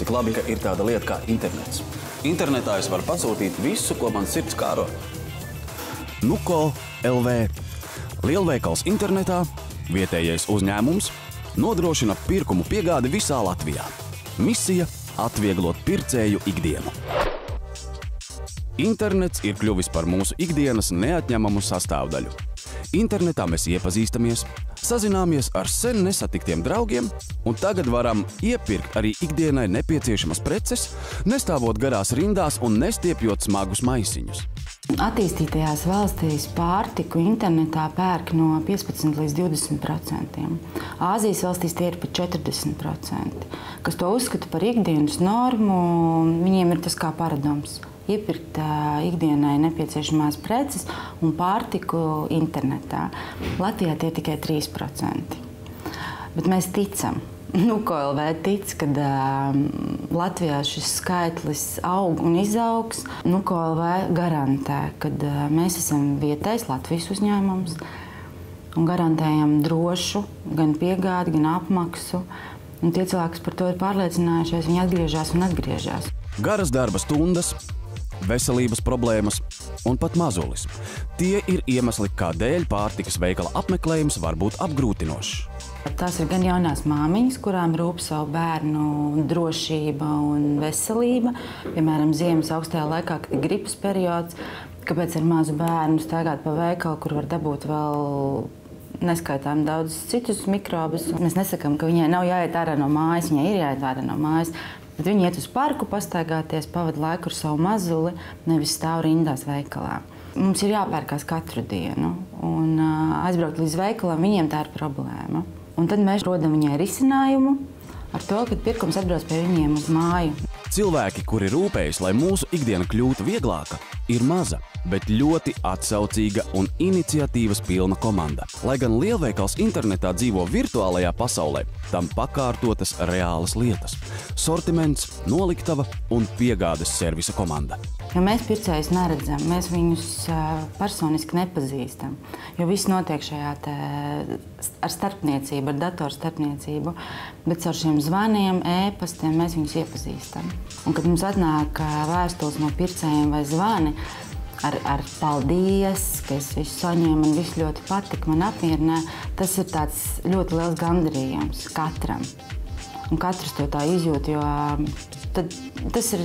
cik labi, ka ir tāda lieta kā internets. Internetā es varu pasūtīt visu, ko man sirds kāro. Nuko LV. Lielveikals internetā, vietējais uzņēmums, nodrošina pirkumu piegādi visā Latvijā. Misija – atvieglot pircēju ikdienu. Internets ir kļuvis par mūsu ikdienas neatņemamu sastāvdaļu. Internetā mēs iepazīstamies, sazināmies ar sen nesatiktiem draugiem un tagad varam iepirkt arī ikdienai nepieciešamas preces, nestāvot garās rindās un nestiepjot smagus maisiņus. Attīstītajās valstīs pārtiku internetā pērk no 15 līdz 20%. Āzijas valstīs tie ir pat 40%, kas to uzskata par ikdienas normu, viņiem ir tas kā paradums. Iepirkt ikdienai nepieciešamās preces un pārtiku internetā. Latvijā tie ir tikai 3%. Bet mēs ticam. Nuko LV tic, ka Latvijā šis skaitlis aug un izaugs. Nuko LV garantē, ka mēs esam vietējs Latvijas uzņēmums un garantējam drošu gan piegādi, gan apmaksu. Un tie cilvēki, kas par to ir pārliecinājušies, viņi atgriežas un atgriežas. Garas darba stundas, veselības problēmas un pat mazulis. Tie ir iemesli, kādēļ pārtikas veikala apmeklējums var būt apgrūtinošs. Tās ir gan jaunās māmiņas, kurām rūp savu bērnu drošība un veselība. Piemēram, ziemas augstajā laikā, kad ir gripas periods, kāpēc ar mazu bērnu staigāt pa veikalu, kur var dabūt vēl neskaitām daudz citus mikrobus. Mēs nesakām, ka viņai nav jāiet ārā no mājas, viņai ir jāiet ārā no mājas. Bet viņi iet uz parku pastaigāties, pavada laiku ar savu mazuli, nevis stāv rindās veikalā. Mums ir jāpērkās katru dienu, un aizbraukt līdz veikalam, viņiem tā ir problēma. Un tad mēs rodam viņai risinājumu ar to, ka pirkums atbrauc pie viņiem uz māju. Cilvēki, kuri rūpējas, lai mūsu ikdiena kļūtu vieglāka, ir maza, bet ļoti atsaucīga un iniciatīvas pilna komanda. Lai gan lielveikals internetā dzīvo virtuālajā pasaulē, tam pakārtotas reālas lietas – sortiments, noliktava un piegādes servisa komanda. Jo mēs pircējus neredzam, mēs viņus personiski nepazīstam, jo viss notiek šajā ar starpniecību, ar datoru starpniecību, bet caur šiem zvaniem, e-pastiem mēs viņus iepazīstam. Un kad mums atnāk vēstules no pircējiem vai zvani ar paldies, ka es visu saņēmu un viss ļoti patika, man apmierināja, tas ir tāds ļoti liels gandarījums katram. Un katrs to tā izjūt, jo tas ir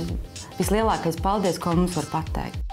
vislielākais paldies, ko mums var pateikt.